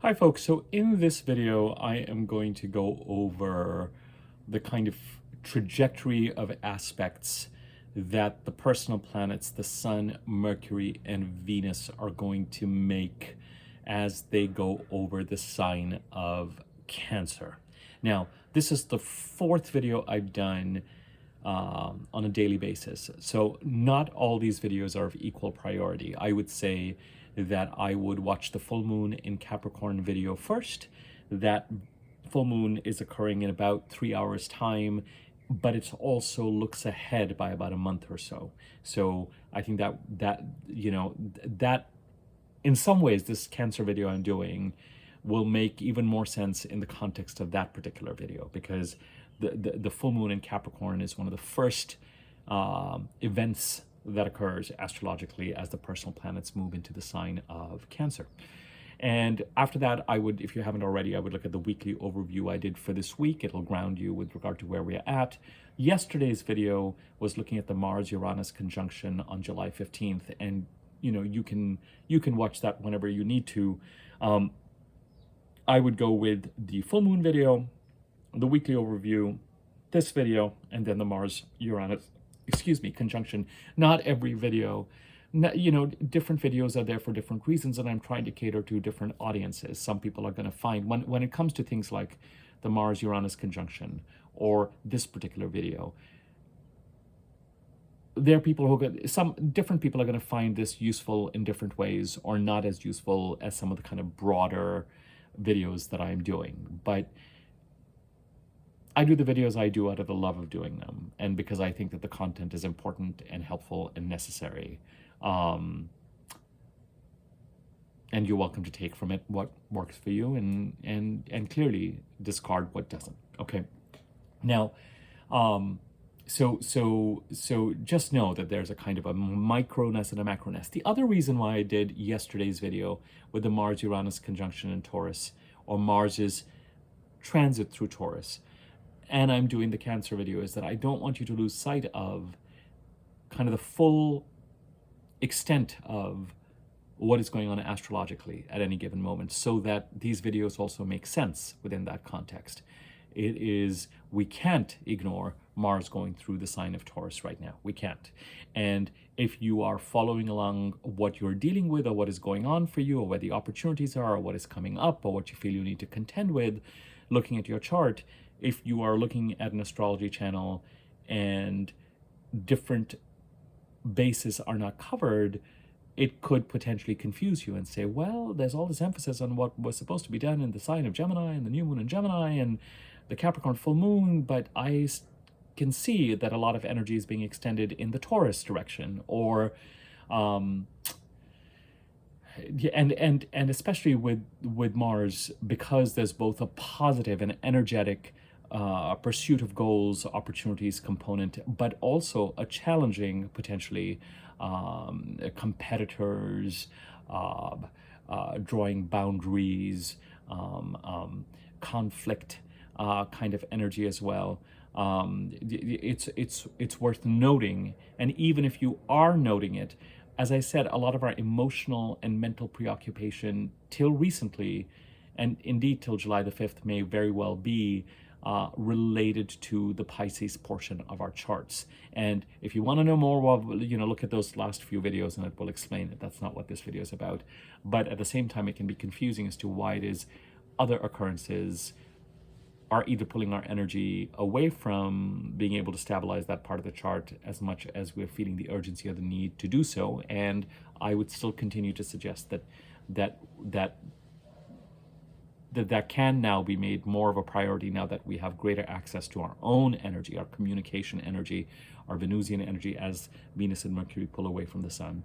Hi folks, so in this video I am going to go over the kind of trajectory of aspects that the personal planets, the Sun, Mercury, and Venus are going to make as they go over the sign of Cancer. Now, this is the fourth video I've done on a daily basis. So not all these videos are of equal priority. I would say that I would watch the full moon in Capricorn video first. That full moon is occurring in about 3 hours time, but it also looks ahead by about a month or so. So I think that in some ways this Cancer video I'm doing will make even more sense in the context of that particular video, because the full moon in Capricorn is one of the first events that occurs astrologically as the personal planets move into the sign of Cancer. And after that, I would, if you haven't already, I would look at the weekly overview I did for this week. It'll ground you with regard to where we're at. Yesterday's video was looking at the Mars-Uranus conjunction on July 15th, and you can watch that whenever you need to. I would go with the full moon video, the weekly overview, this video, and then the Mars-Uranus conjunction. Not every video, different videos are there for different reasons, and I'm trying to cater to different audiences. Some people are going to find, when it comes to things like the Mars-Uranus conjunction or this particular video, there are people who some different people are going to find this useful in different ways, or not as useful as some of the kind of broader videos that I'm doing. But I do the videos I do out of the love of doing them, and because I think that the content is important and helpful and necessary. And you're welcome to take from it what works for you, and clearly discard what doesn't. Okay. Now, so just know that there's a kind of a microness and a macroness. The other reason why I did yesterday's video with the Mars-Uranus conjunction in Taurus, or Mars's transit through Taurus, and I'm doing the Cancer video, is that I don't want you to lose sight of kind of the full extent of what is going on astrologically at any given moment, so that these videos also make sense within that context. We can't ignore Mars going through the sign of Taurus right now. We can't. And if you are following along what you're dealing with, or what is going on for you, or where the opportunities are, or what is coming up, or what you feel you need to contend with, looking at your chart, if you are looking at an astrology channel and different bases are not covered, it could potentially confuse you and say, well, there's all this emphasis on what was supposed to be done in the sign of Gemini, and the new moon in Gemini, and the Capricorn full moon, but I can see that a lot of energy is being extended in the Taurus direction, or and especially with Mars, because there's both a positive and energetic pursuit of goals, opportunities component, but also a challenging, potentially, competitors, drawing boundaries, conflict kind of energy as well. It's worth noting, and even if you are noting it, as I said, a lot of our emotional and mental preoccupation till recently, and indeed till July the 5th, may very well be related to the Pisces portion of our charts. And if you want to know more, well, look at those last few videos and it will explain it. That's not what this video is about. But at the same time, it can be confusing as to why it is other occurrences are either pulling our energy away from being able to stabilize that part of the chart as much as we're feeling the urgency or the need to do so. And I would still continue to suggest that can now be made more of a priority, now that we have greater access to our own energy, our communication energy, our Venusian energy, as Venus and Mercury pull away from the Sun.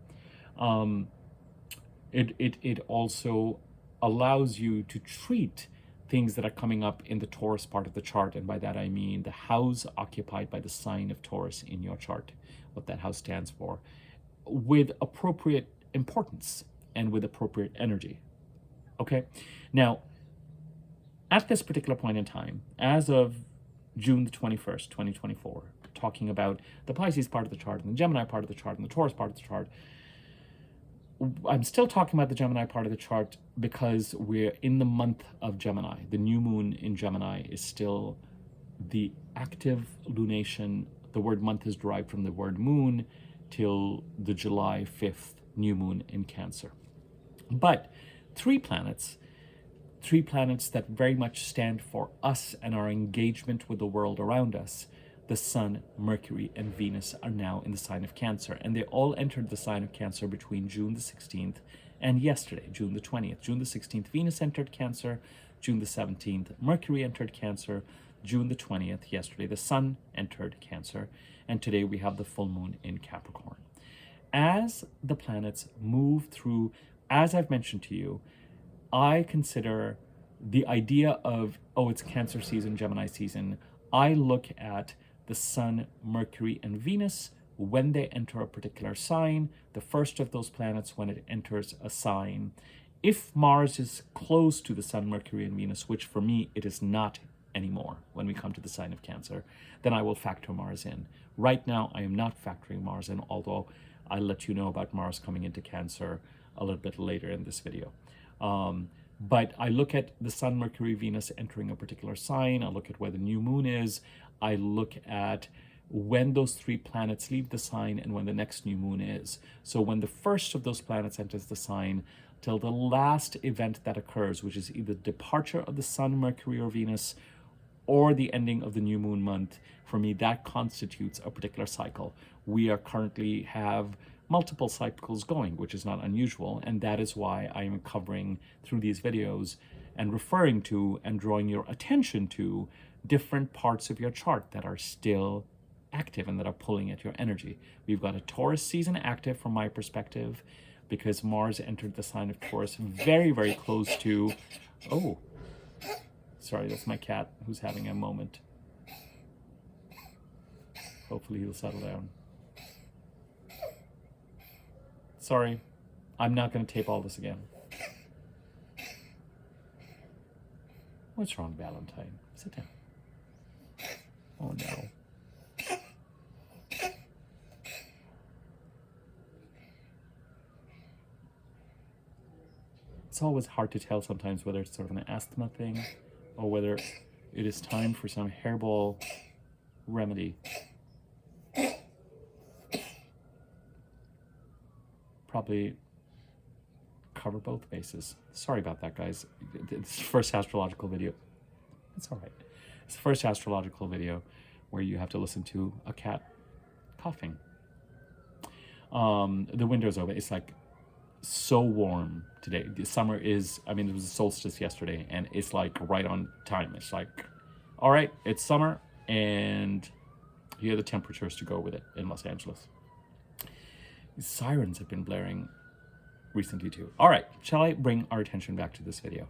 It also allows you to treat things that are coming up in the Taurus part of the chart, and by that I mean the house occupied by the sign of Taurus in your chart, what that house stands for, with appropriate importance and with appropriate energy. Okay? Now, at this particular point in time, as of June the 21st, 2024, talking about the Pisces part of the chart, and the Gemini part of the chart, and the Taurus part of the chart, I'm still talking about the Gemini part of the chart because we're in the month of Gemini. The new moon in Gemini is still the active lunation. The word month is derived from the word moon till the July 5th new moon in Cancer. But three planets that very much stand for us and our engagement with the world around us, the Sun, Mercury, and Venus, are now in the sign of Cancer. And they all entered the sign of Cancer between June the 16th and yesterday, June the 20th. June the 16th, Venus entered Cancer. June the 17th, Mercury entered Cancer. June the 20th, yesterday, the Sun entered Cancer. And today we have the full moon in Capricorn. As the planets move through, as I've mentioned to you, I consider the idea of, oh, it's Cancer season, Gemini season. I look at the Sun, Mercury, and Venus when they enter a particular sign, the first of those planets when it enters a sign. If Mars is close to the Sun, Mercury, and Venus, which for me it is not anymore when we come to the sign of Cancer, then I will factor Mars in. Right now, I am not factoring Mars in, although I'll let you know about Mars coming into Cancer a little bit later in this video. But I look at the Sun, Mercury, Venus entering a particular sign. I look at where the new moon is. I look at when those three planets leave the sign and when the next new moon is. So when the first of those planets enters the sign, till the last event that occurs, which is either departure of the Sun, Mercury, or Venus, or the ending of the new moon month, for me, that constitutes a particular cycle. We are currently have multiple cycles going, which is not unusual, and that is why I am covering through these videos and referring to and drawing your attention to different parts of your chart that are still active and that are pulling at your energy. We've got a Taurus season active from my perspective because Mars entered the sign of Taurus very, very close to, oh, sorry, that's my cat who's having a moment. Hopefully he'll settle down. Sorry, I'm not going to tape all this again. What's wrong, Valentine? Sit down. Oh no. It's always hard to tell sometimes whether it's sort of an asthma thing or whether it is time for some hairball remedy. Probably cover both bases. Sorry about that, guys. It's the first astrological video. It's all right. It's the first astrological video where you have to listen to a cat coughing. The window's open. It's like so warm today. The summer is, I mean, it was a solstice yesterday and it's like right on time. It's like, all right, it's summer and here are the temperatures to go with it in Los Angeles. Sirens have been blaring recently too. All right, shall I bring our attention back to this video?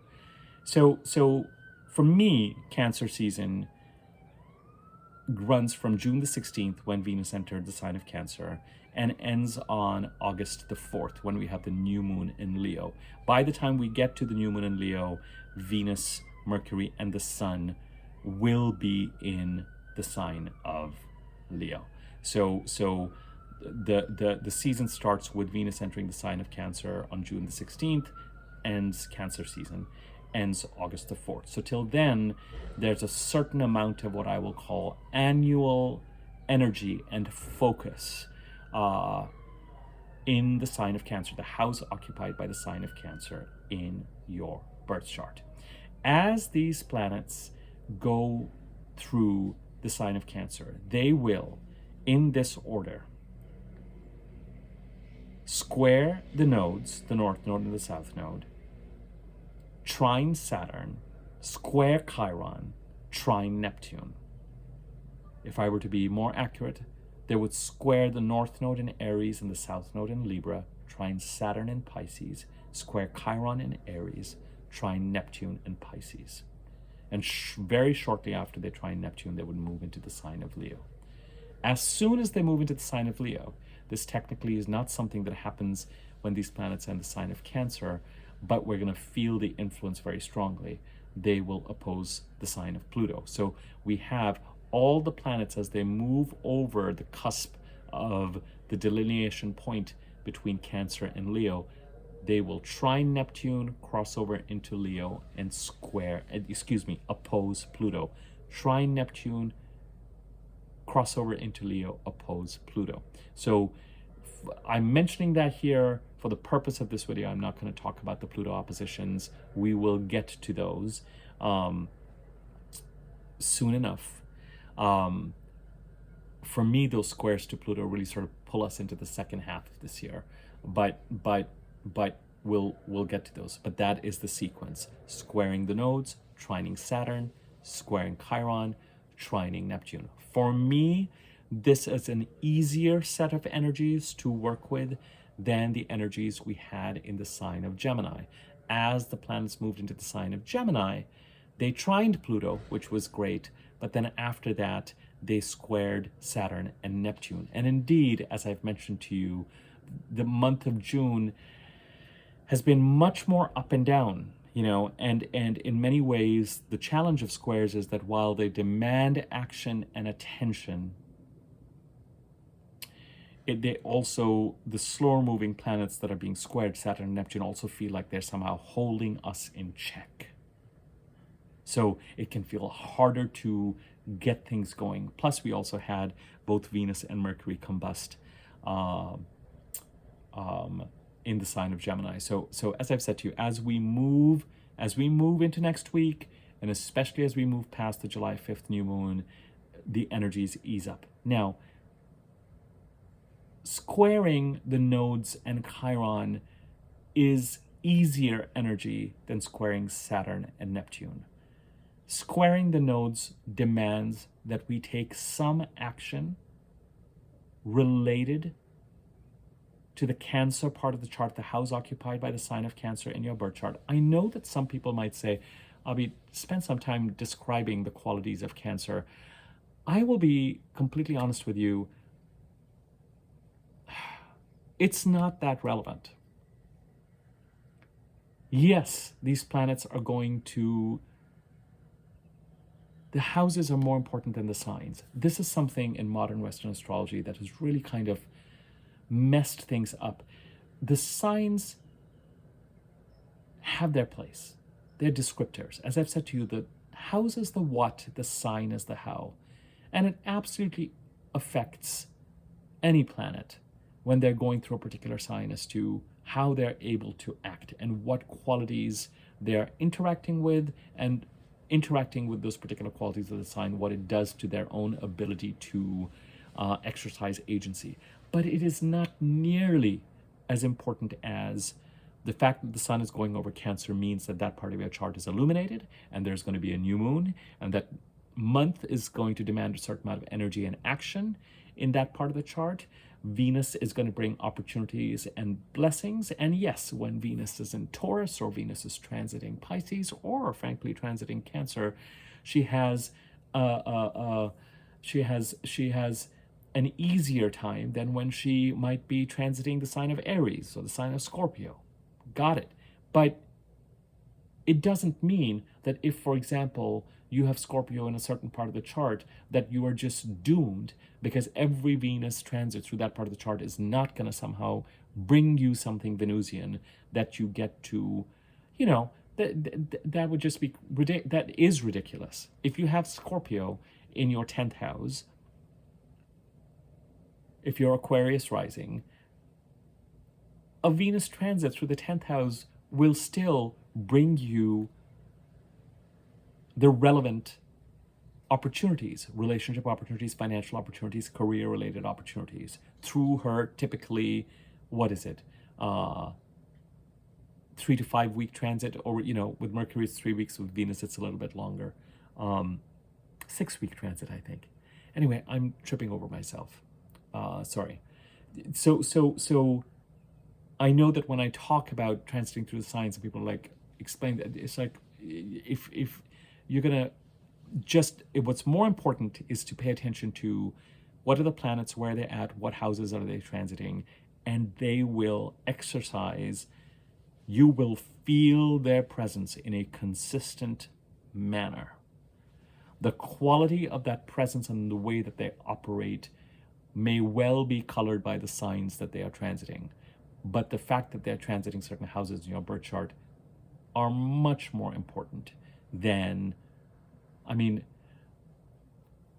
So for me, Cancer season runs from June the 16th when Venus entered the sign of Cancer and ends on August the 4th when we have the new moon in Leo. By the time we get to the new moon in Leo, Venus, Mercury, and the Sun will be in the sign of Leo. So the season starts with Venus entering the sign of Cancer on June the 16th, ends Cancer season, ends August the 4th. So till then, there's a certain amount of what I will call annual energy and focus in the sign of Cancer, the house occupied by the sign of Cancer in your birth chart. As these planets go through the sign of Cancer, they will, in this order, square the nodes, the north node and the south node, trine Saturn, square Chiron, trine Neptune. If I were to be more accurate, they would square the north node in Aries and the south node in Libra, trine Saturn in Pisces, square Chiron in Aries, trine Neptune in Pisces. And very shortly after they trine Neptune, they would move into the sign of Leo. As soon as they move into the sign of Leo, this technically is not something that happens when these planets enter the sign of Cancer, but we're going to feel the influence very strongly. They will oppose the sign of Pluto. So we have all the planets as they move over the cusp of the delineation point between Cancer and Leo, They will trine Neptune, cross over into Leo, and oppose Pluto. Trine Neptune, cross over into Leo, oppose Pluto. So I'm mentioning that here for the purpose of this video. I'm not going to talk about the Pluto oppositions. We will get to those soon enough. For me, those squares to Pluto really sort of pull us into the second half of this year, but we'll get to those. But that is the sequence: squaring the nodes, trining Saturn, squaring Chiron, trining Neptune. For me, this is an easier set of energies to work with than the energies we had in the sign of Gemini. As the planets moved into the sign of Gemini, they trined Pluto, which was great, but then after that, they squared Saturn and Neptune. And indeed, as I've mentioned to you, the month of June has been much more up and down, and in many ways, the challenge of squares is that while they demand action and attention, they also, the slower moving planets that are being squared, Saturn and Neptune, also feel like they're somehow holding us in check. So it can feel harder to get things going. Plus, we also had both Venus and Mercury combust in the sign of Gemini. So as I've said to you, as we move into next week, and especially as we move past the July 5th new moon, the energies ease up. Now, squaring the nodes and Chiron is easier energy than squaring Saturn and Neptune. Squaring the nodes demands that we take some action related to the Cancer part of the chart, the house occupied by the sign of Cancer in your birth chart. I know that some people might say, Abhi, spend some time describing the qualities of Cancer. I will be completely honest with you. It's not that relevant. Yes, these planets are going to... The houses are more important than the signs. This is something in modern Western astrology that has really kind of messed things up. The signs have their place. They're descriptors. As I've said to you, the house is the what, the sign is the how. And it absolutely affects any planet when they're going through a particular sign as to how they're able to act and what qualities they're interacting with, and interacting with those particular qualities of the sign, what it does to their own ability to exercise agency. But it is not nearly as important as the fact that the sun is going over Cancer means that that part of your chart is illuminated, and there's going to be a new moon, and that month is going to demand a certain amount of energy and action in that part of the chart. Venus is going to bring opportunities and blessings. And yes, when Venus is in Taurus, or Venus is transiting Pisces, or frankly transiting Cancer, she has an easier time than when she might be transiting the sign of Aries or the sign of Scorpio. Got it. But it doesn't mean that if, for example, you have Scorpio in a certain part of the chart, that you are just doomed, because every Venus transit through that part of the chart is not going to somehow bring you something Venusian that you get to, that would just be, that is ridiculous. If you have Scorpio in your 10th house, if you're Aquarius rising, a Venus transit through the 10th house will still bring you the relevant opportunities, relationship opportunities, financial opportunities, career-related opportunities through her typically, 3 to 5 week transit, or, with Mercury it's 3 weeks, with Venus it's a little bit longer. 6 week transit, I think. Anyway, I'm tripping over myself. Sorry. So I know that when I talk about transiting through the signs, and people like explain that, it's like, if you're gonna what's more important is to pay attention to what are the planets, where they're at, what houses are they transiting, and they will exercise, you will feel their presence in a consistent manner. The quality of that presence and the way that they operate may well be colored by the signs that they are transiting. But the fact that they're transiting certain houses in your birth chart are much more important than, I mean,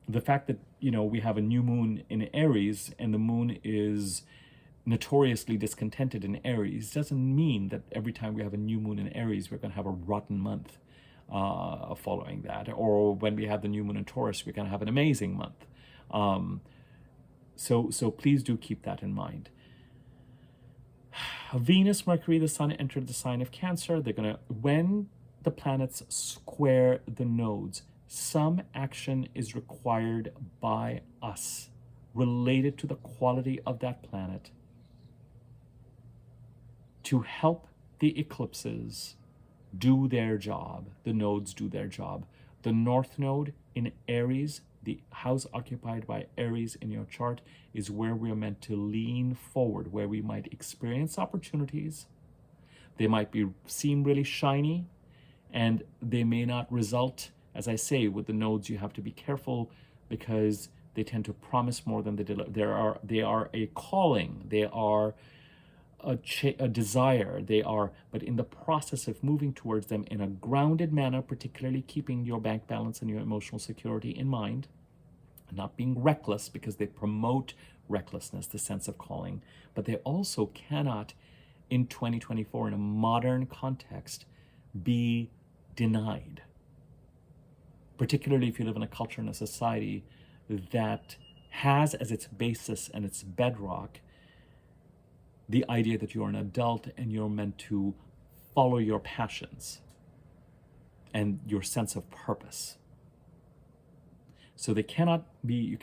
the fact that, we have a new moon in Aries and the moon is notoriously discontented in Aries doesn't mean that every time we have a new moon in Aries, we're going to have a rotten month following that. Or when we have the new moon in Taurus, we're going to have an amazing month. So please do keep that in mind. Venus, Mercury, the Sun entered the sign of Cancer. When the planets square the nodes, some action is required by us related to the quality of that planet to help the eclipses do their job, the nodes do their job. The North Node in Aries, the house occupied by Aries in your chart, is where we're meant to lean forward, where we might experience opportunities. They might seem really shiny, and they may not result. As I say, with the nodes, you have to be careful because they tend to promise more than they deliver. They are a calling. They are a desire. But in the process of moving towards them in a grounded manner, particularly keeping your bank balance and your emotional security in mind, and not being reckless, because they promote recklessness, the sense of calling, but they also cannot, in 2024, in a modern context, be denied. Particularly if you live in a culture and a society that has as its basis and its bedrock the idea that you're an adult and you're meant to follow your passions and your sense of purpose. So they cannot be,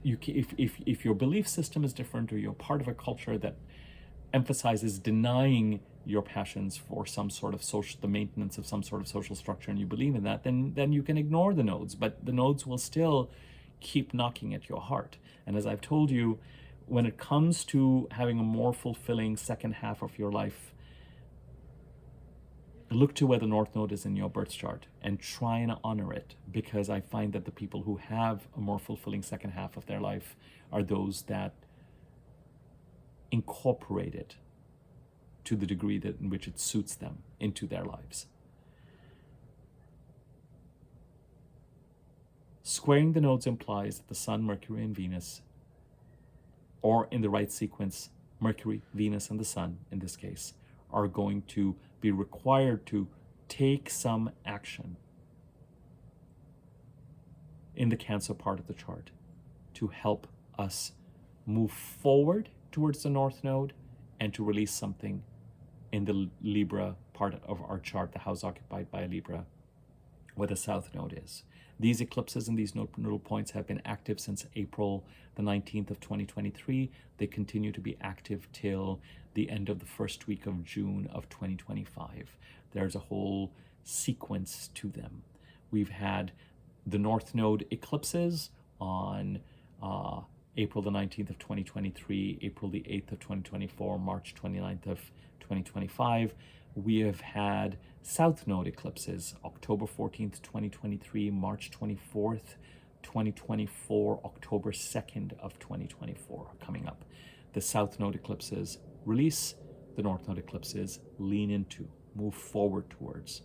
if your belief system is different, or you're part of a culture that emphasizes denying your passions for some sort of the maintenance of some sort of social structure, and you believe in that, then you can ignore the nodes, but the nodes will still keep knocking at your heart. And as I've told you, when it comes to having a more fulfilling second half of your life, look to where the North Node is in your birth chart and try and honor it, because I find that the people who have a more fulfilling second half of their life are those that incorporate it to the degree in which it suits them into their lives. Squaring the nodes implies that the Sun, Mercury, and Venus, or in the right sequence, Mercury, Venus, and the Sun, in this case, are going to be required to take some action in the Cancer part of the chart to help us move forward towards the North Node and to release something in the Libra part of our chart, the house occupied by Libra, where the South Node is. These eclipses and these nodal points have been active since April the 19th of 2023. They continue to be active till the end of the first week of June of 2025. There's a whole sequence to them. We've had the North Node eclipses on April the 19th of 2023, April the 8th of 2024, March 29th of 2025. We have had South Node eclipses, October 14th, 2023, March 24th, 2024, October 2nd of 2024 coming up. The South Node eclipses release, the North Node eclipses lean into, move forward towards.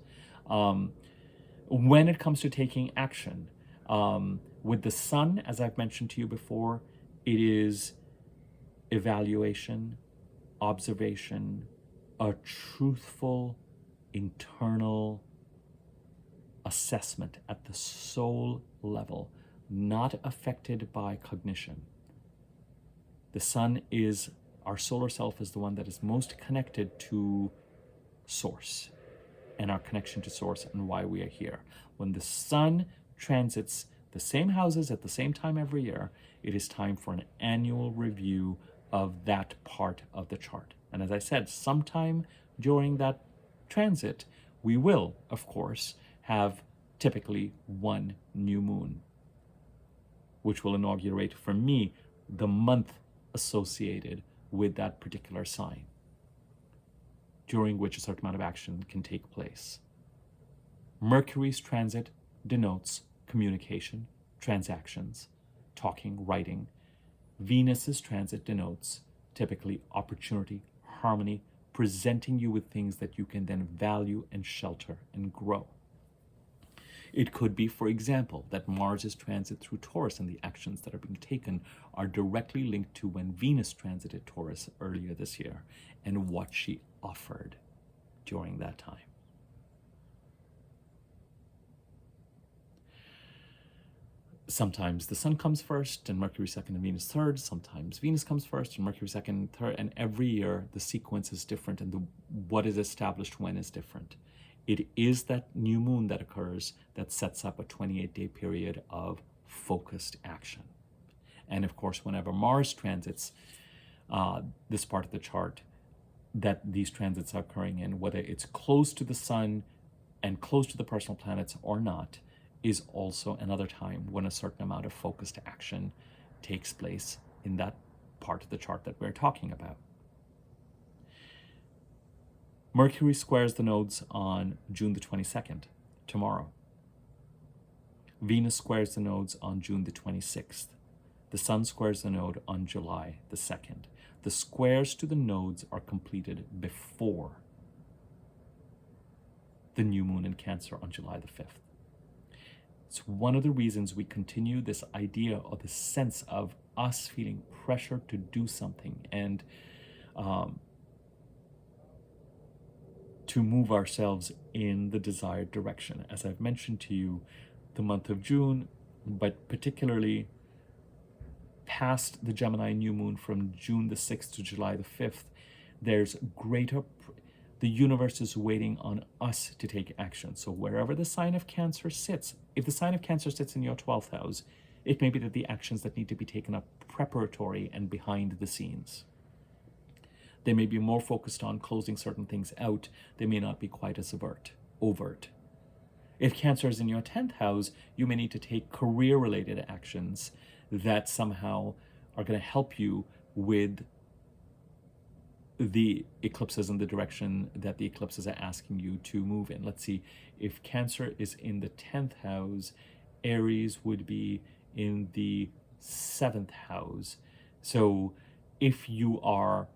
When it comes to taking action, with the Sun, as I've mentioned to you before, it is evaluation, observation, a truthful internal assessment at the soul level, not affected by cognition. The Sun is, our solar self is the one that is most connected to Source and our connection to Source and why we are here. When the Sun transits the same houses at the same time every year, it is time for an annual review of that part of the chart. And as I said, sometime during that transit, we will, of course, have typically one new moon, which will inaugurate, for me, the month associated with that particular sign, during which a certain amount of action can take place. Mercury's transit denotes communication, transactions, talking, writing. Venus's transit denotes typically opportunity, harmony, presenting you with things that you can then value and shelter and grow. It could be, for example, that Mars' transit through Taurus and the actions that are being taken are directly linked to when Venus transited Taurus earlier this year and what she offered during that time. Sometimes the Sun comes first and Mercury second and Venus third. Sometimes Venus comes first and Mercury second and third. And every year the sequence is different and what is established when is different. It is that new moon that occurs that sets up a 28-day period of focused action. And of course, whenever Mars transits this part of the chart that these transits are occurring in, whether it's close to the Sun and close to the personal planets or not, is also another time when a certain amount of focused action takes place in that part of the chart that we're talking about. Mercury squares the nodes on June the 22nd, tomorrow. Venus squares the nodes on June the 26th. The Sun squares the node on July the 2nd. The squares to the nodes are completed before the new moon in Cancer on July the 5th. It's one of the reasons we continue this idea or the sense of us feeling pressure to do something and to move ourselves in the desired direction. As I've mentioned to you, the month of June, but particularly past the Gemini new moon from June the 6th to July the 5th, there's greater, the universe is waiting on us to take action. So wherever the sign of Cancer sits, if the sign of Cancer sits in your 12th house, it may be that the actions that need to be taken are preparatory and behind the scenes. They may be more focused on closing certain things out. They may not be quite as overt. If Cancer is in your 10th house, you may need to take career-related actions that somehow are going to help you with the eclipses and the direction that the eclipses are asking you to move in. Let's see, if Cancer is in the 10th house, Aries would be in the 7th house. So if you are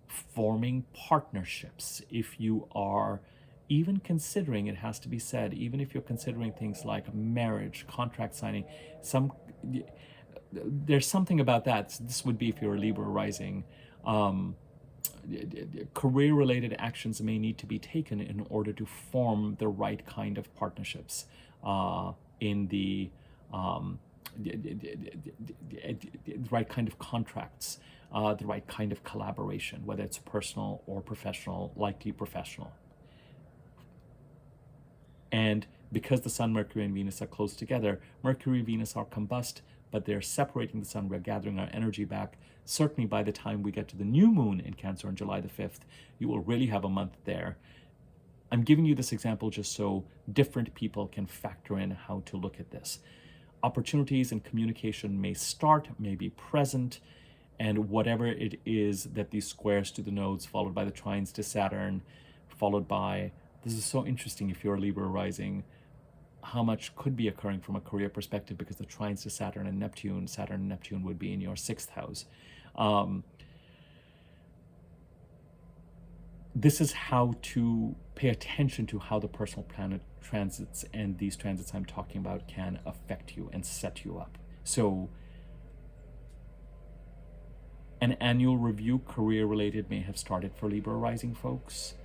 forming partnerships, if you are even considering, it has to be said, even if you're considering things like marriage, contract signing, there's something about that. This would be if you're a Libra rising. Career-related actions may need to be taken in order to form the right kind of partnerships in the right kind of contracts, the right kind of collaboration, whether it's personal or professional, likely professional. And because the Sun, Mercury, and Venus are close together, Mercury, Venus are combust, but they're separating the Sun. We're gathering our energy back. Certainly by the time we get to the new moon in Cancer on July the 5th, you will really have a month there. I'm giving you this example just so different people can factor in how to look at this. Opportunities and communication may start, may be present, and whatever it is that these squares to the nodes, followed by the trines to Saturn, followed by, this is so interesting if you're a Libra rising, how much could be occurring from a career perspective, because the trines to Saturn and Neptune would be in your 6th house. This is how to pay attention to how the personal planet transits and these transits I'm talking about can affect you and set you up. So an annual review, career related, may have started for Libra rising folks.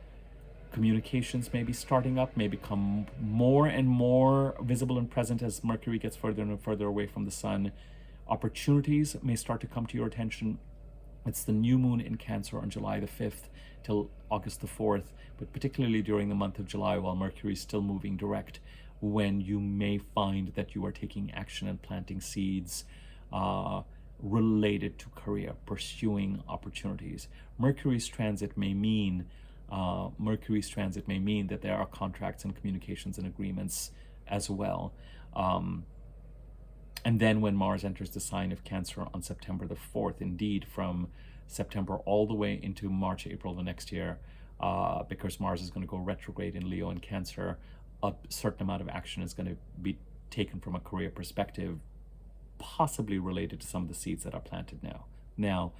Communications may be starting up, may become more and more visible and present as Mercury gets further and further away from the Sun. Opportunities may start to come to your attention. It's the new moon in Cancer on July the 5th till August the 4th, but particularly during the month of July while Mercury is still moving direct, when you may find that you are taking action and planting seeds related to career, pursuing opportunities. Mercury's transit may mean that there are contracts and communications and agreements as well. And then when Mars enters the sign of Cancer on September the 4th, indeed from September all the way into March, April the next year, because Mars is going to go retrograde in Leo and Cancer, a certain amount of action is going to be taken from a career perspective, possibly related to some of the seeds that are planted now. Now,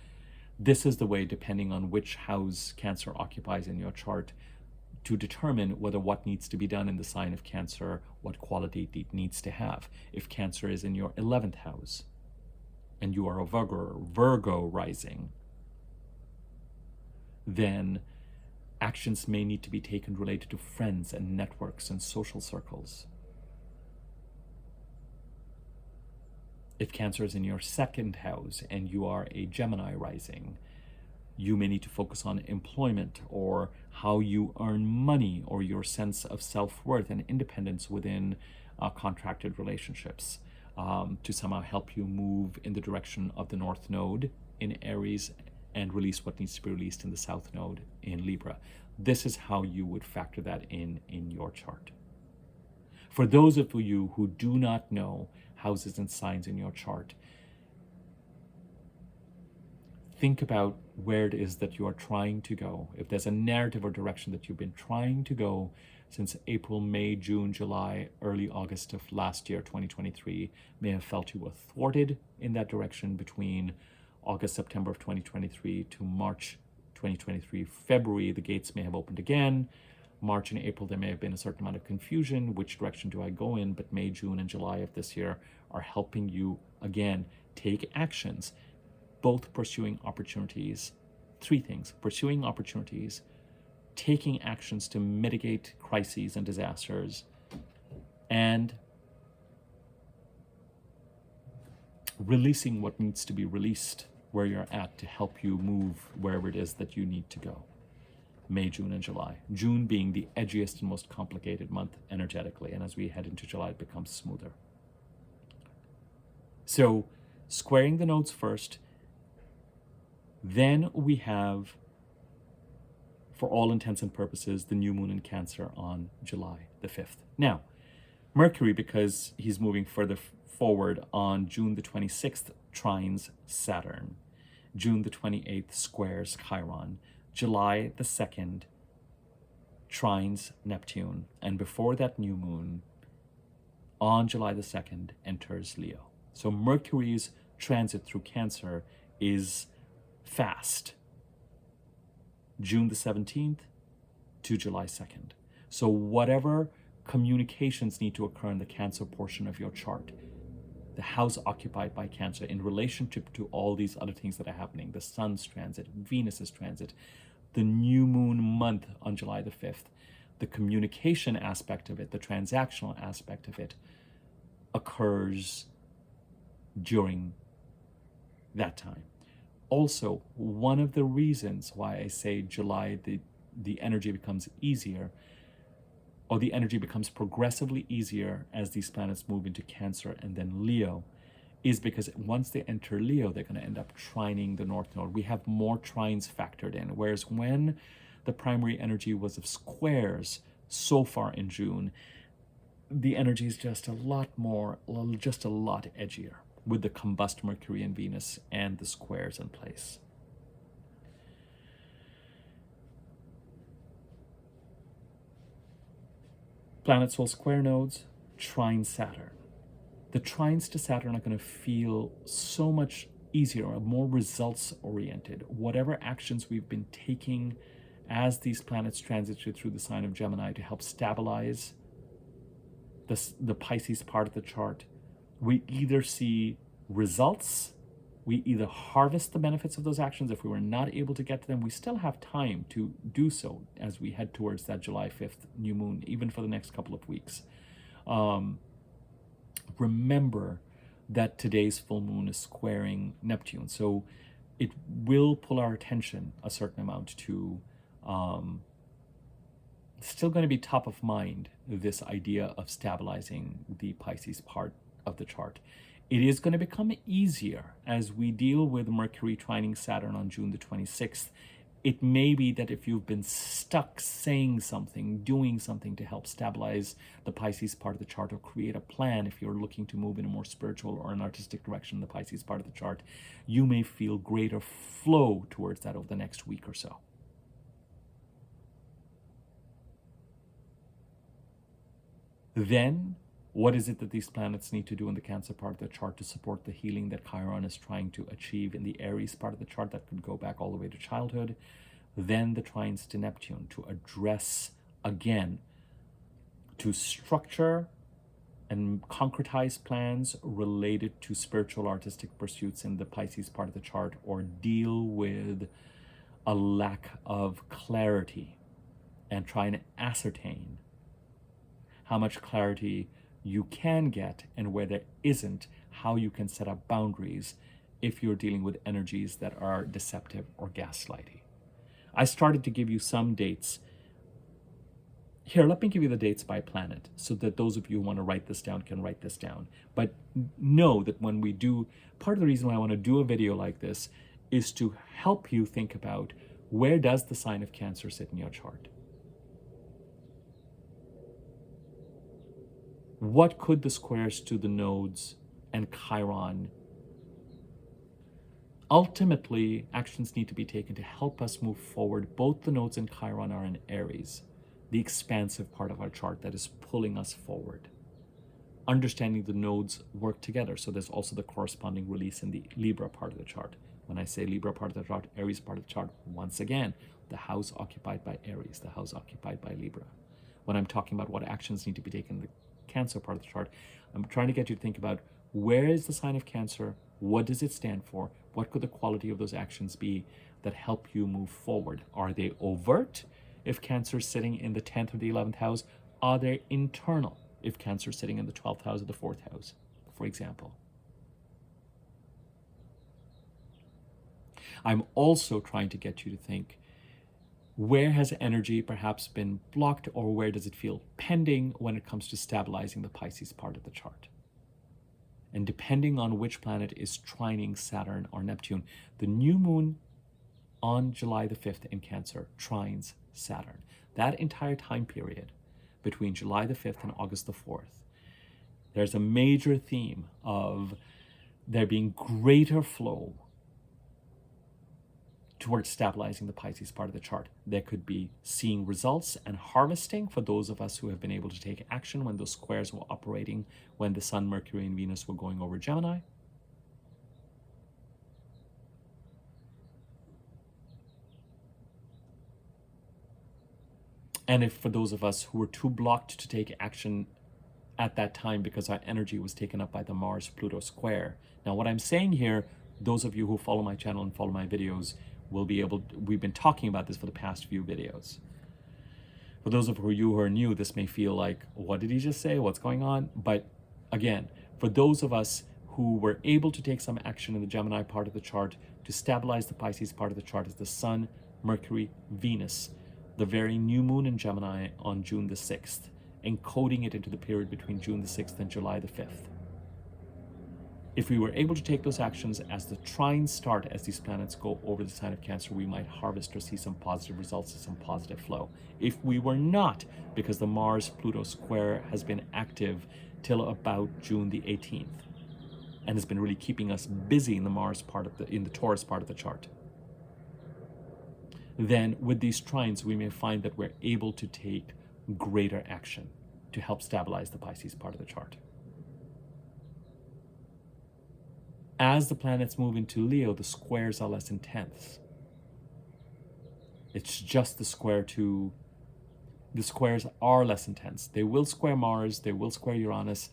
This is the way, depending on which house Cancer occupies in your chart, to determine whether what needs to be done in the sign of Cancer, what quality it needs to have. If Cancer is in your 11th house and you are a Virgo rising, then actions may need to be taken related to friends and networks and social circles. If Cancer is in your 2nd house and you are a Gemini rising, you may need to focus on employment or how you earn money or your sense of self-worth and independence within contracted relationships, to somehow help you move in the direction of the North Node in Aries and release what needs to be released in the South Node in Libra. This is how you would factor that in your chart. For those of you who do not know houses and signs in your chart, think about where it is that you are trying to go. If there's a narrative or direction that you've been trying to go since April, May, June, July, early August of last year, 2023, may have felt you were thwarted in that direction between August, September of 2023 to March 2023. February, the gates may have opened again. March and April, there may have been a certain amount of confusion. Which direction do I go in? But May, June, and July of this year are helping you, again, take actions, both pursuing opportunities. 3 things: pursuing opportunities, taking actions to mitigate crises and disasters, and releasing what needs to be released where you're at to help you move wherever it is that you need to go. May, June, and July. June being the edgiest and most complicated month energetically, and as we head into July, it becomes smoother. So, squaring the nodes first. Then we have, for all intents and purposes, the new moon in Cancer on July the 5th. Now, Mercury, because he's moving further forward on June the 26th, trines Saturn. June the 28th squares Chiron. July the 2nd trines Neptune. And before that new moon, on July the 2nd, enters Leo. So Mercury's transit through Cancer is fast. June the 17th to July 2nd. So whatever communications need to occur in the Cancer portion of your chart, the house occupied by Cancer in relationship to all these other things that are happening, the Sun's transit, Venus's transit, the new moon month on July the 5th, the communication aspect of it, the transactional aspect of it occurs during that time. Also, one of the reasons why I say July, the energy becomes easier, or the energy becomes progressively easier as these planets move into Cancer and then Leo, is because once they enter Leo, they're going to end up trining the North Node. We have more trines factored in, whereas when the primary energy was of squares so far in June, the energy is just a lot more, just a lot edgier, with the combust Mercury and Venus and the squares in place. Planets will square nodes, trine Saturn. The trines to Saturn are going to feel so much easier, or more results oriented. Whatever actions we've been taking as these planets transited through the sign of Gemini to help stabilize the Pisces part of the chart, we either see results, we either harvest the benefits of those actions. If we were not able to get to them, we still have time to do so as we head towards that July 5th new moon, even for the next couple of weeks. Remember that today's full moon is squaring Neptune, so it will pull our attention a certain amount to still going to be top of mind, this idea of stabilizing the Pisces part of the chart. It is going to become easier as we deal with Mercury trining Saturn on June the 26th. It may be that if you've been stuck saying something, doing something to help stabilize the Pisces part of the chart, or create a plan if you're looking to move in a more spiritual or an artistic direction in the Pisces part of the chart, you may feel greater flow towards that over the next week or so. Then What is it that these planets need to do in the Cancer part of the chart to support the healing that Chiron is trying to achieve in the Aries part of the chart that could go back all the way to childhood? Then the trines to Neptune to address again, to structure and concretize plans related to spiritual artistic pursuits in the Pisces part of the chart, or deal with a lack of clarity and trying to ascertain how much clarity you can get, and where there isn't, how you can set up boundaries if you're dealing with energies that are deceptive or gaslighty. I started to give you some dates. Here, let me give you the dates by planet so that those of you who want to write this down can write this down. But know that when we do, part of the reason why I want to do a video like this is to help you think about, where does the sign of Cancer sit in your chart? What could the squares to the nodes and Chiron? Ultimately, actions need to be taken to help us move forward. Both the nodes and Chiron are in Aries, the expansive part of our chart that is pulling us forward. Understanding the nodes work together. So there's also the corresponding release in the Libra part of the chart. When I say Libra part of the chart, Aries part of the chart, once again, the house occupied by Aries, the house occupied by Libra. When I'm talking about what actions need to be taken in the Cancer part of the chart, I'm trying to get you to think about, where is the sign of Cancer? What does it stand for? What could the quality of those actions be that help you move forward? Are they overt if Cancer is sitting in the 10th or the 11th house? Are they internal if Cancer is sitting in the 12th house or the 4th house, for example? I'm also trying to get you to think, where has energy perhaps been blocked, or where does it feel pending when it comes to stabilizing the Pisces part of the chart? And depending on which planet is trining Saturn or Neptune, the new moon on July the 5th in Cancer trines Saturn. That entire time period between July the 5th and August the 4th, there's a major theme of there being greater flow towards stabilizing the Pisces part of the chart. There could be seeing results and harvesting for those of us who have been able to take action when those squares were operating, when the Sun, Mercury, and Venus were going over Gemini. And if for those of us who were too blocked to take action at that time because our energy was taken up by the Mars-Pluto square. Now, what I'm saying here, those of you who follow my channel and follow my videos will be able to, we've been talking about this for the past few videos. For those of you who are new, this may feel like, what did he just say? What's going on? But again, for those of us who were able to take some action in the Gemini part of the chart to stabilize the Pisces part of the chart, is the Sun, Mercury, Venus, the very new moon in Gemini on June the 6th, encoding it into the period between June the 6th and July the 5th. If we were able to take those actions as the trines start, as these planets go over the sign of Cancer, we might harvest or see some positive results and some positive flow. If we were not, because the Mars-Pluto square has been active till about June the 18th and has been really keeping us busy in the Mars part of in the Taurus part of the chart, then with these trines, we may find that we're able to take greater action to help stabilize the Pisces part of the chart. As the planets move into Leo, the squares are less intense. It's just the squares are less intense. They will square Mars, they will square Uranus,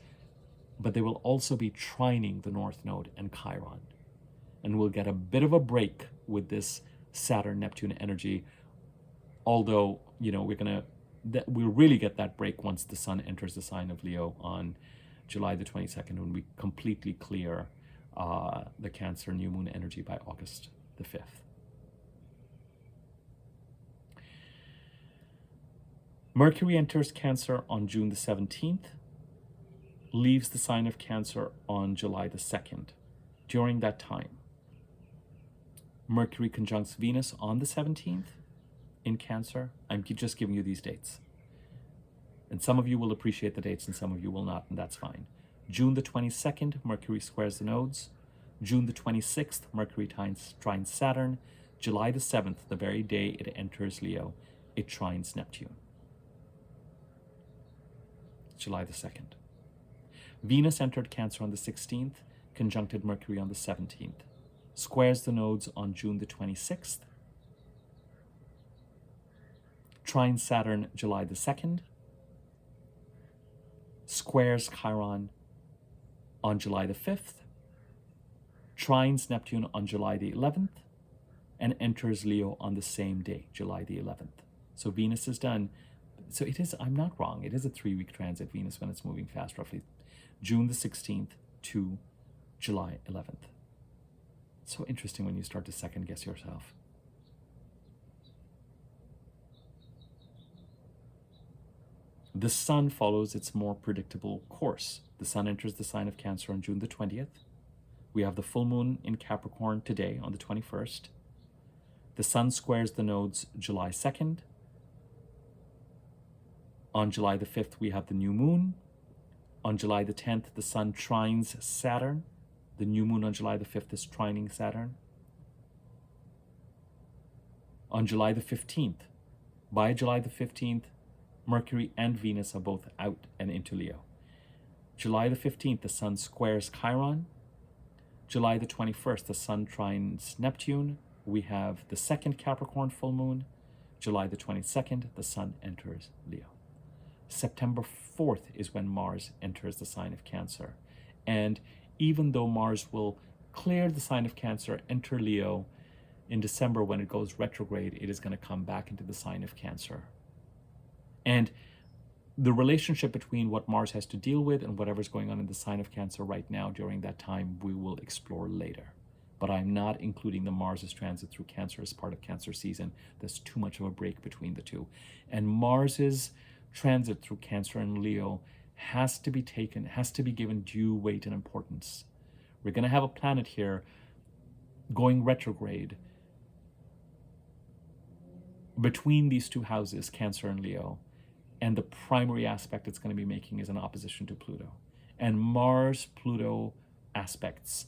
but they will also be trining the North Node and Chiron. And we'll get a bit of a break with this Saturn-Neptune energy, although, you know, we'll really get that break once the Sun enters the sign of Leo on July the 22nd, when we completely clear the Cancer new moon energy by August the 5th. Mercury enters Cancer on June the 17th, leaves the sign of Cancer on July the 2nd. During that time, Mercury conjuncts Venus on the 17th in Cancer. I'm just giving you these dates. And some of you will appreciate the dates and some of you will not, and that's fine. June the 22nd, Mercury squares the nodes. June the 26th, Mercury trines Saturn. July the 7th, the very day it enters Leo, it trines Neptune. July the 2nd. Venus entered Cancer on the 16th, conjuncted Mercury on the 17th. Squares the nodes on June the 26th. Trine Saturn July the 2nd. Squares Chiron on July the 5th. Trines Neptune on July the 11th. And enters Leo on the same day, July the 11th. So Venus is done. So it is, I'm not wrong, it is a 3-week transit, Venus, when it's moving fast, roughly June the 16th to July 11th. So interesting when you start to second guess yourself. The sun follows its more predictable course. The sun enters the sign of Cancer on June the 20th. We have the full moon in Capricorn today on the 21st. The sun squares the nodes July 2nd. On July the 5th, we have the new moon. On July the 10th, the sun trines Saturn. The new moon on July the 5th is trining Saturn. On July the 15th, by July the 15th, Mercury and Venus are both out and into Leo. July the 15th, the sun squares Chiron. July the 21st, the sun trines Neptune. We have the second Capricorn full moon. July the 22nd, the sun enters Leo. September 4th is when Mars enters the sign of Cancer. And even though Mars will clear the sign of Cancer, enter Leo, in December when it goes retrograde, it is going to come back into the sign of Cancer. And the relationship between what Mars has to deal with and whatever's going on in the sign of Cancer right now during that time, we will explore later. But I'm not including the Mars's transit through Cancer as part of Cancer season. There's too much of a break between the two. And Mars's transit through Cancer and Leo has to be given due weight and importance. We're going to have a planet here going retrograde between these two houses, Cancer and Leo. And the primary aspect it's going to be making is an opposition to Pluto. And Mars-Pluto aspects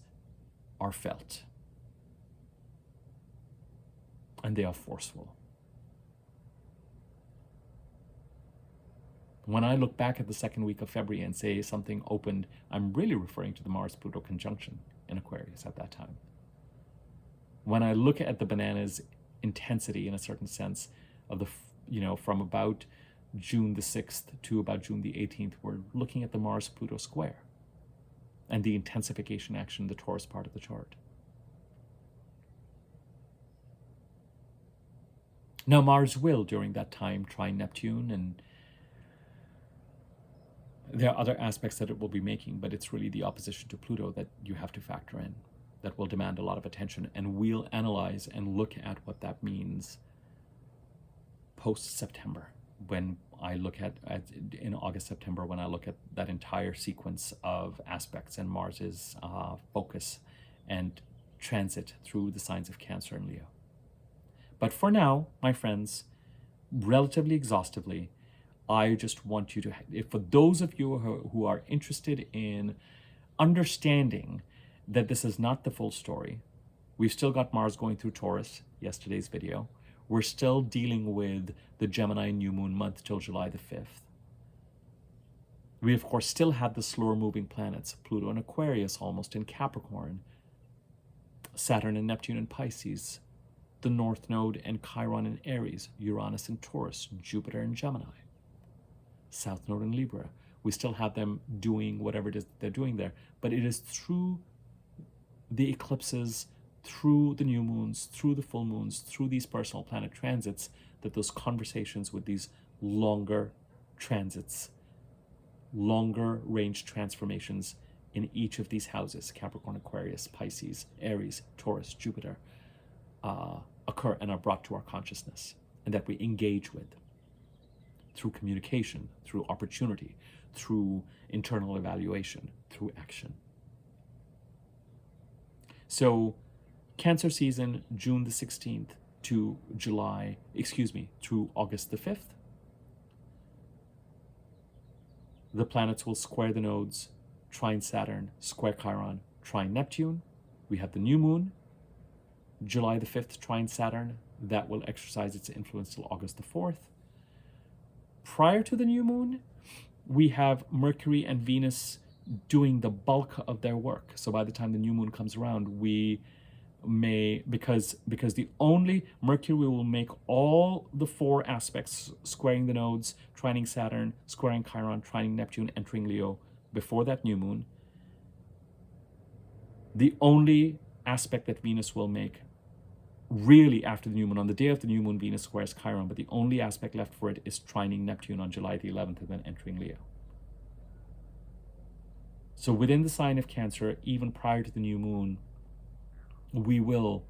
are felt. And they are forceful. When I look back at the second week of February and say something opened, I'm really referring to the Mars-Pluto conjunction in Aquarius at that time. When I look at the bananas intensity in a certain sense of from about June the 6th to about June the 18th, we're looking at the Mars-Pluto square and the intensification action in the Taurus part of the chart. Now Mars will, during that time, trine Neptune, and there are other aspects that it will be making, but it's really the opposition to Pluto that you have to factor in, that will demand a lot of attention, and we'll analyze and look at what that means post-September, when I look at in August, September, when I look at that entire sequence of aspects and Mars's focus and transit through the signs of Cancer and Leo. But for now, my friends, relatively exhaustively, I just want you to, for those of you who are interested in understanding that this is not the full story, we've still got Mars going through Taurus, yesterday's video. We're still dealing with the Gemini new moon month till July the 5th. We, of course, still have the slower moving planets, Pluto and Aquarius almost in Capricorn, Saturn and Neptune in Pisces, the North Node and Chiron in Aries, Uranus in Taurus, Jupiter in Gemini, South Node in Libra. We still have them doing whatever it is they're doing there, but it is through the eclipses, through the new moons, through the full moons, through these personal planet transits, that those conversations with these longer transits, longer range transformations in each of these houses, Capricorn, Aquarius, Pisces, Aries, Taurus, Jupiter, occur and are brought to our consciousness, and that we engage with through communication, through opportunity, through internal evaluation, through action. So Cancer season, June the 16th to through August the 5th. The planets will square the nodes, trine Saturn, square Chiron, trine Neptune. We have the new moon, July the 5th, trine Saturn. That will exercise its influence till August the 4th. Prior to the new moon, we have Mercury and Venus doing the bulk of their work. So by the time the new moon comes around, we may, because the only Mercury will make all the four aspects, squaring the nodes, trining Saturn, squaring Chiron, trining Neptune, entering Leo before that new moon. The only aspect that Venus will make really after the new moon, on the day of the new moon, Venus squares Chiron, but the only aspect left for it is trining Neptune on July the 11th and then entering Leo. So within the sign of Cancer, even prior to the new moon, we will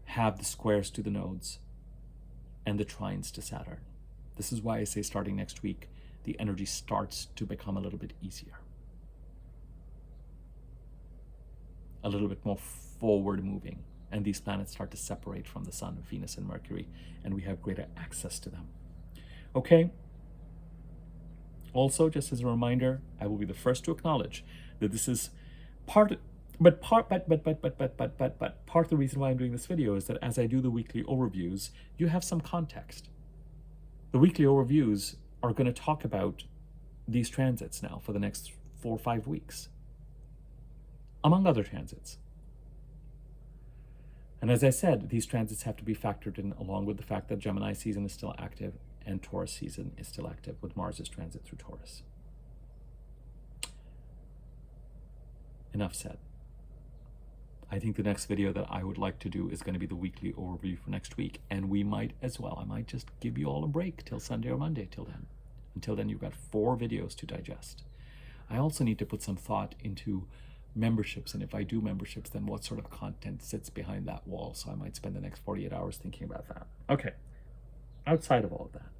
have the squares to the nodes and the trines to Saturn. This is why I say starting next week, the energy starts to become a little bit easier, a little bit more forward moving, and these planets start to separate from the Sun, Venus and Mercury, and we have greater access to them. Okay? Also, just as a reminder, I will be the first to acknowledge that this is part of the reason why I'm doing this video is that as I do the weekly overviews, you have some context. The weekly overviews are going to talk about these transits now for the next 4 or 5 weeks, among other transits. And as I said, these transits have to be factored in along with the fact that Gemini season is still active and Taurus season is still active with Mars's transit through Taurus. Enough said. I think the next video that I would like to do is going to be the weekly overview for next week, and we might as well, I might just give you all a break till Sunday or Monday till then. Until then, you've got 4 videos to digest. I also need to put some thought into memberships, and if I do memberships, then what sort of content sits behind that wall. So I might spend the next 48 hours thinking about that. Okay, outside of all of that,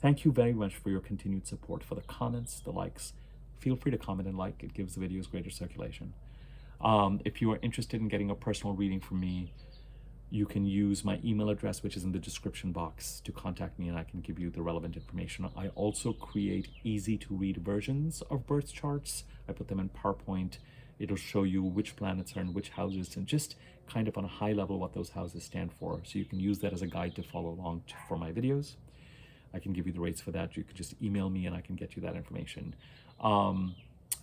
thank you very much for your continued support, for the comments, the likes. Feel free to comment and like. It gives the videos greater circulation. If you are interested in getting a personal reading from me, you can use my email address, which is in the description box, to contact me, and I can give you the relevant information. I also create easy to read versions of birth charts. I put them in PowerPoint. It'll show you which planets are in which houses and just kind of on a high level what those houses stand for. So you can use that as a guide to follow along for my videos. I can give you the rates for that. You can just email me and I can get you that information.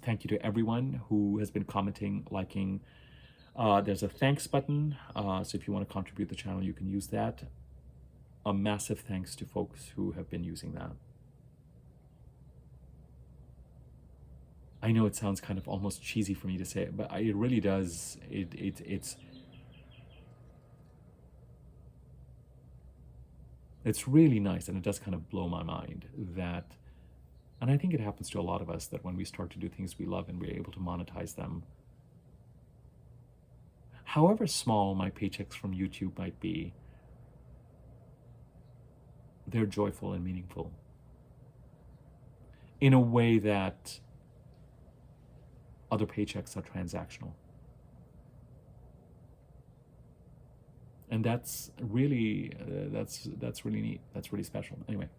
Thank you to everyone who has been commenting, liking. There's a thanks button. So if you want to contribute to the channel, you can use that. A massive thanks to folks who have been using that. I know it sounds kind of almost cheesy for me to say it, but it really does. It's really nice, and it does kind of blow my mind that, and I think it happens to a lot of us, that when we start to do things we love and we're able to monetize them, however small my paychecks from YouTube might be, they're joyful and meaningful in a way that other paychecks are transactional. And that's really, that's really neat. That's really special. Anyway,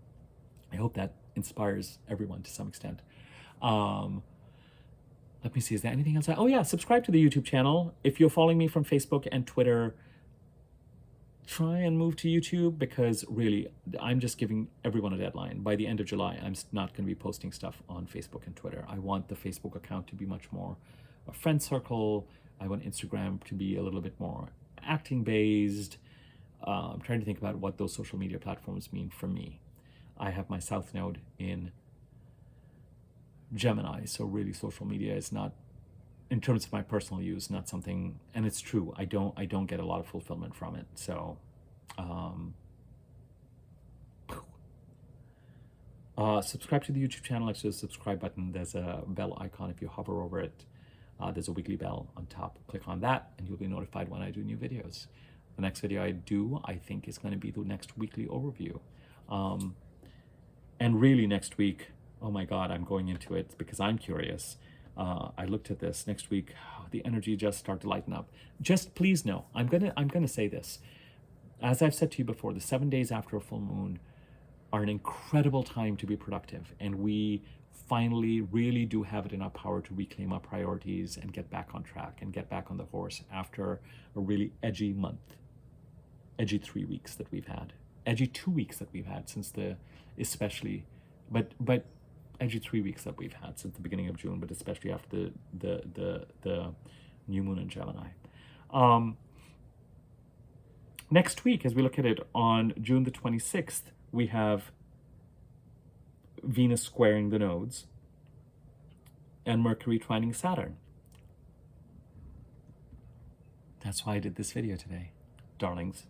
I hope that inspires everyone to some extent. Let me see, is there anything else? Oh yeah, subscribe to the YouTube channel. If you're following me from Facebook and Twitter, try and move to YouTube, because really, I'm just giving everyone a deadline. By the end of July, I'm not going to be posting stuff on Facebook and Twitter. I want the Facebook account to be much more a friend circle. I want Instagram to be a little bit more acting based. I'm trying to think about what those social media platforms mean for me. I have my South Node in Gemini, so really social media is not, in terms of my personal use, not something, and it's true, I don't get a lot of fulfillment from it. So subscribe to the YouTube channel. Next to the subscribe button, there's a bell icon. If you hover over it, there's a weekly bell on top. Click on that and you'll be notified when I do new videos. The next video I do, I think, is going to be the next weekly overview. And really next week, oh my God, I'm going into it because I'm curious. I looked at this next week. The energy just started to lighten up. Just please know, I'm gonna say this. As I've said to you before, the 7 days after a full moon are an incredible time to be productive, and we finally really do have it in our power to reclaim our priorities and get back on track and get back on the horse after a really edgy month, edgy 3 weeks that we've had, edgy 2 weeks that we've had since the, especially, but edgy 3 weeks that we've had since the beginning of June, but especially after the new moon in Gemini. Next week, as we look at it on June the 26th, we have Venus squaring the nodes and Mercury trining Saturn. That's why I did this video today, darlings.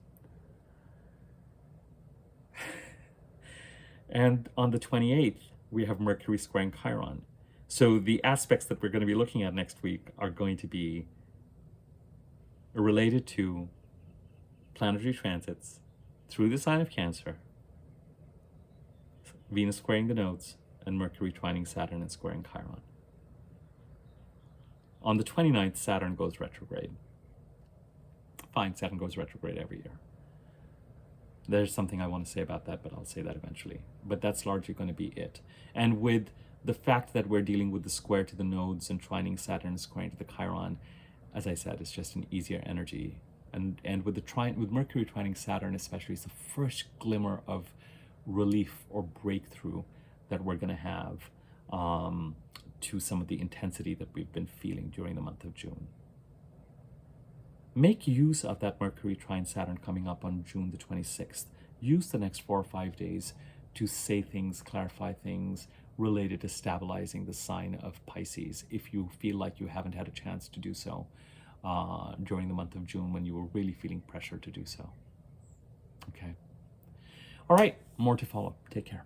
And on the 28th, we have Mercury squaring Chiron. So the aspects that we're going to be looking at next week are going to be related to planetary transits through the sign of Cancer, Venus squaring the nodes, and Mercury trining Saturn and squaring Chiron. On the 29th, Saturn goes retrograde. Fine, Saturn goes retrograde every year. There's something I want to say about that, but I'll say that eventually. But that's largely going to be it. And with the fact that we're dealing with the square to the nodes and trining Saturn and squaring to the Chiron, as I said, it's just an easier energy. And with with Mercury trining Saturn especially, it's the first glimmer of relief or breakthrough that we're going to have to some of the intensity that we've been feeling during the month of June. Make use of that Mercury trine Saturn coming up on June the 26th. Use the next 4 or 5 days to say things, clarify things related to stabilizing the sign of Pisces if you feel like you haven't had a chance to do so during the month of June when you were really feeling pressure to do so. Okay. All right, more to follow. Take care.